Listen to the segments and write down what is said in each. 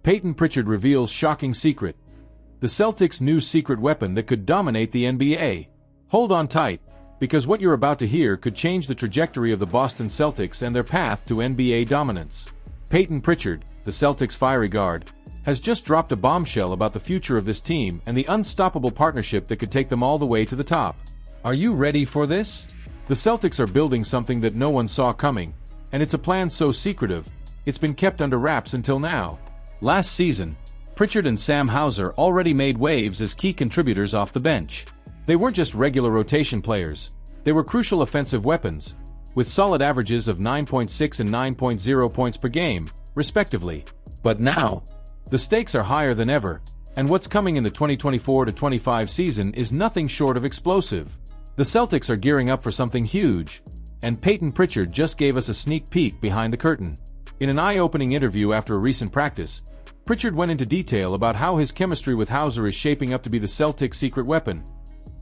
Peyton Pritchard reveals shocking secret. The Celtics' new secret weapon that could dominate the NBA. Hold on tight, because what you're about to hear could change the trajectory of the Boston Celtics and their path to NBA dominance. Peyton Pritchard, the Celtics' fiery guard, has just dropped a bombshell about the future of this team and the unstoppable partnership that could take them all the way to the top. Are you ready for this? The Celtics are building something that no one saw coming, and it's a plan so secretive, it's been kept under wraps until now. Last season, Pritchard and Sam Hauser already made waves as key contributors off the bench. They weren't just regular rotation players, they were crucial offensive weapons, with solid averages of 9.6 and 9.0 points per game, respectively. But now, the stakes are higher than ever, and what's coming in the 2024-25 season is nothing short of explosive. The Celtics are gearing up for something huge, and Peyton Pritchard just gave us a sneak peek behind the curtain. In an eye-opening interview after a recent practice, Pritchard went into detail about how his chemistry with Hauser is shaping up to be the Celtics' secret weapon,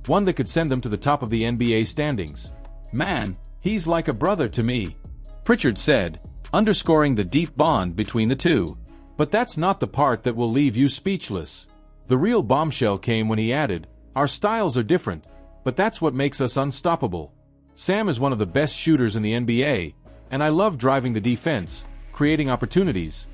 one that could send them to the top of the NBA standings. "Man, he's like a brother to me," Pritchard said, underscoring the deep bond between the two. But that's not the part that will leave you speechless. The real bombshell came when he added, "Our styles are different, but that's what makes us unstoppable. Sam is one of the best shooters in the NBA, and I love driving the defense, creating opportunities.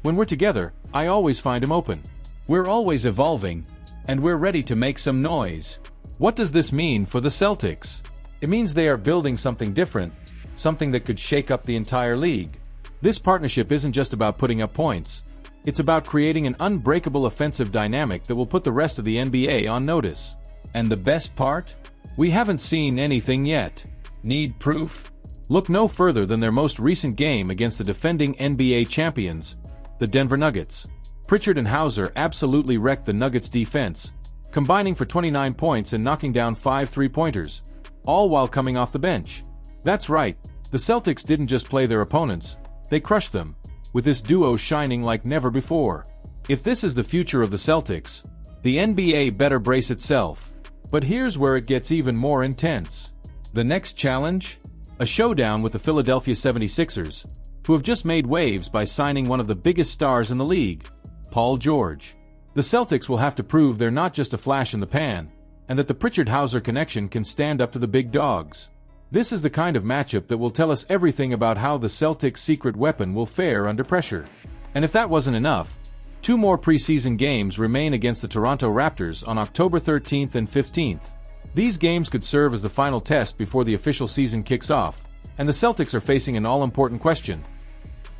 When we're together, I always find him open. We're always evolving, and we're ready to make some noise." What does this mean for the Celtics? It means they are building something different, something that could shake up the entire league. This partnership isn't just about putting up points. It's about creating an unbreakable offensive dynamic that will put the rest of the NBA on notice. And the best part? We haven't seen anything yet. Need proof? Look no further than their most recent game against the defending NBA champions, the Denver Nuggets. Pritchard and Hauser absolutely wrecked the Nuggets' defense, combining for 29 points and knocking down 5 three-pointers, all while coming off the bench. That's right, the Celtics didn't just play their opponents, they crushed them, with this duo shining like never before. If this is the future of the Celtics, the NBA better brace itself. But here's where it gets even more intense. The next challenge? A showdown with the Philadelphia 76ers, who have just made waves by signing one of the biggest stars in the league, Paul George. The Celtics will have to prove they're not just a flash in the pan, and that the Pritchard-Hauser connection can stand up to the big dogs. This is the kind of matchup that will tell us everything about how the Celtics' secret weapon will fare under pressure. And if that wasn't enough, 2 more preseason games remain against the Toronto Raptors on October 13th and 15th. These games could serve as the final test before the official season kicks off, and the Celtics are facing an all-important question.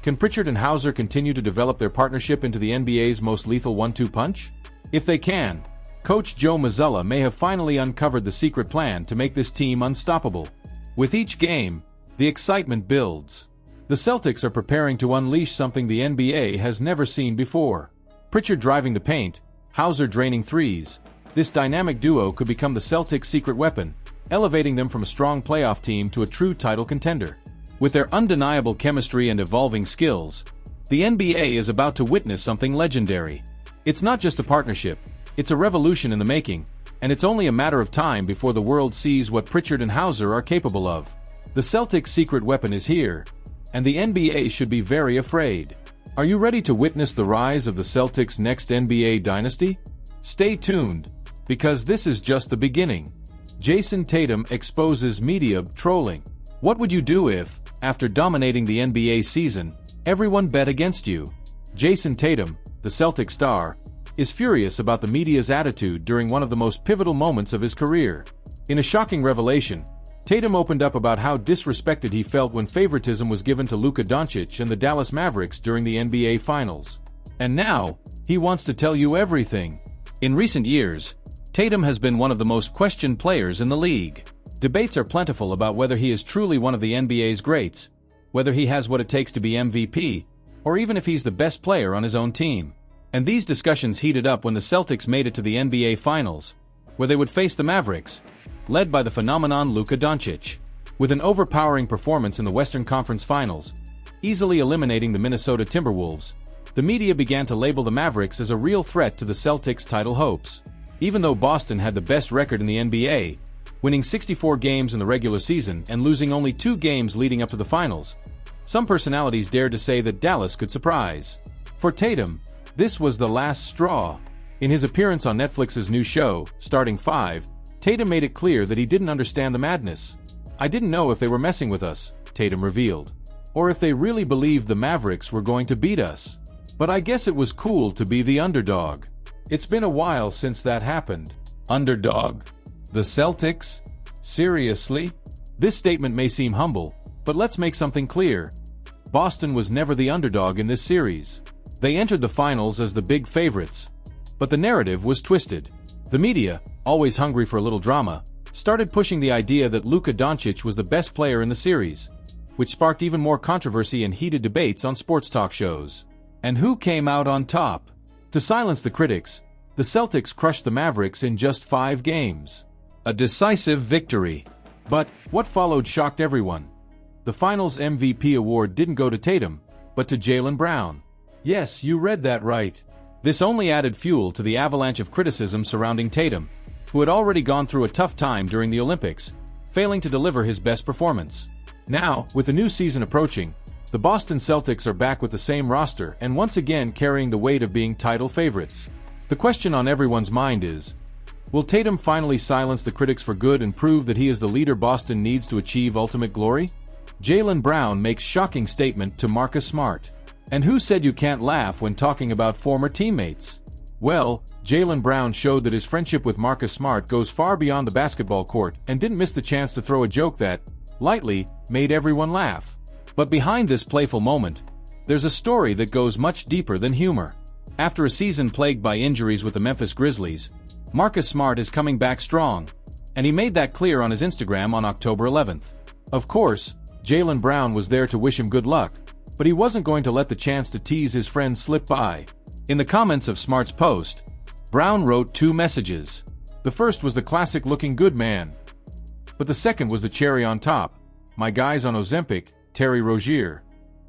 Can Pritchard and Hauser continue to develop their partnership into the NBA's most lethal 1-2 punch? If they can, Coach Joe Mazzulla may have finally uncovered the secret plan to make this team unstoppable. With each game, the excitement builds. The Celtics are preparing to unleash something the NBA has never seen before. Pritchard driving the paint, Hauser draining threes. This dynamic duo could become the Celtics' secret weapon, elevating them from a strong playoff team to a true title contender. With their undeniable chemistry and evolving skills, the NBA is about to witness something legendary. It's not just a partnership, it's a revolution in the making, and it's only a matter of time before the world sees what Pritchard and Hauser are capable of. The Celtics' secret weapon is here, and the NBA should be very afraid. Are you ready to witness the rise of the Celtics' next NBA dynasty? Stay tuned, because this is just the beginning. Jason Tatum exposes media trolling. What would you do if, after dominating the NBA season, everyone bet against you? Jason Tatum, the Celtic star, is furious about the media's attitude during one of the most pivotal moments of his career. In a shocking revelation, Tatum opened up about how disrespected he felt when favoritism was given to Luka Doncic and the Dallas Mavericks during the NBA Finals. And now, he wants to tell you everything. In recent years, Tatum has been one of the most questioned players in the league. Debates are plentiful about whether he is truly one of the NBA's greats, whether he has what it takes to be MVP, or even if he's the best player on his own team. And these discussions heated up when the Celtics made it to the NBA Finals, where they would face the Mavericks, led by the phenomenon Luka Doncic. With an overpowering performance in the Western Conference Finals, easily eliminating the Minnesota Timberwolves, the media began to label the Mavericks as a real threat to the Celtics' title hopes. Even though Boston had the best record in the NBA, winning 64 games in the regular season and losing only 2 games leading up to the finals, some personalities dared to say that Dallas could surprise. For Tatum, this was the last straw. In his appearance on Netflix's new show, Starting 5, Tatum made it clear that he didn't understand the madness. "I didn't know if they were messing with us," Tatum revealed. "Or if they really believed the Mavericks were going to beat us. But I guess it was cool to be the underdog. It's been a while since that happened." Underdog? The Celtics? Seriously? This statement may seem humble, but let's make something clear. Boston was never the underdog in this series. They entered the finals as the big favorites. But the narrative was twisted. The media, always hungry for a little drama, started pushing the idea that Luka Doncic was the best player in the series, which sparked even more controversy and heated debates on sports talk shows. And who came out on top? To silence the critics, the Celtics crushed the Mavericks in just 5 games. A decisive victory. But what followed shocked everyone. The Finals MVP award didn't go to Tatum, but to Jaylen Brown. Yes, you read that right. This only added fuel to the avalanche of criticism surrounding Tatum, who had already gone through a tough time during the Olympics, failing to deliver his best performance. Now, with the new season approaching, the Boston Celtics are back with the same roster and once again carrying the weight of being title favorites. The question on everyone's mind is, will Tatum finally silence the critics for good and prove that he is the leader Boston needs to achieve ultimate glory? Jaylen Brown makes shocking statement to Marcus Smart. And who said you can't laugh when talking about former teammates? Well, Jaylen Brown showed that his friendship with Marcus Smart goes far beyond the basketball court and didn't miss the chance to throw a joke that, lightly, made everyone laugh. But behind this playful moment, there's a story that goes much deeper than humor. After a season plagued by injuries with the Memphis Grizzlies, Marcus Smart is coming back strong, and he made that clear on his Instagram on October 11th. Of course, Jaylen Brown was there to wish him good luck, but he wasn't going to let the chance to tease his friend slip by. In the comments of Smart's post, Brown wrote 2 messages. The first was the classic looking good man, but the second was the cherry on top. "My guy's on Ozempic, Terry Rozier."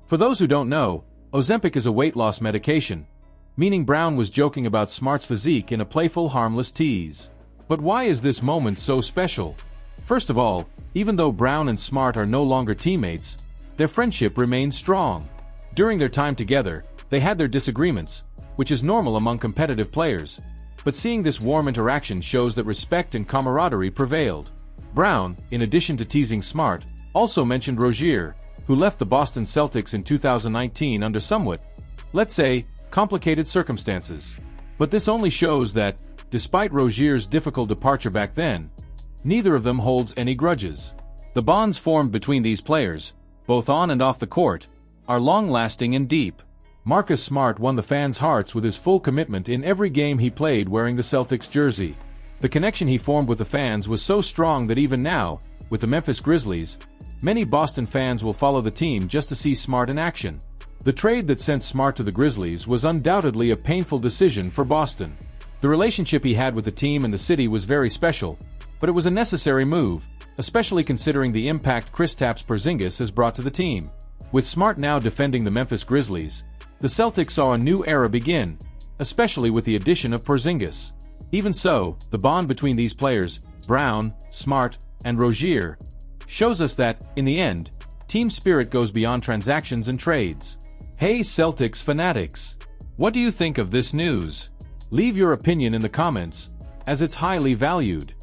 For those who don't know, Ozempic is a weight loss medication, meaning Brown was joking about Smart's physique in a playful, harmless tease. But why is this moment so special? First of all, even though Brown and Smart are no longer teammates, their friendship remains strong. During their time together, they had their disagreements, which is normal among competitive players. But seeing this warm interaction shows that respect and camaraderie prevailed. Brown, in addition to teasing Smart, also mentioned Rozier, who left the Boston Celtics in 2019 under somewhat, let's say, complicated circumstances. But this only shows that, despite Rozier's difficult departure back then, neither of them holds any grudges. The bonds formed between these players, both on and off the court, are long-lasting and deep. Marcus Smart won the fans' hearts with his full commitment in every game he played wearing the Celtics jersey. The connection he formed with the fans was so strong that even now, with the Memphis Grizzlies, many Boston fans will follow the team just to see Smart in action. The trade that sent Smart to the Grizzlies was undoubtedly a painful decision for Boston. The relationship he had with the team and the city was very special, but it was a necessary move, especially considering the impact Kristaps Porzingis has brought to the team. With Smart now defending the Memphis Grizzlies, the Celtics saw a new era begin, especially with the addition of Porzingis. Even so, the bond between these players, Brown, Smart, and Rozier, shows us that, in the end, team spirit goes beyond transactions and trades. Hey Celtics fanatics! What do you think of this news? Leave your opinion in the comments, as it's highly valued.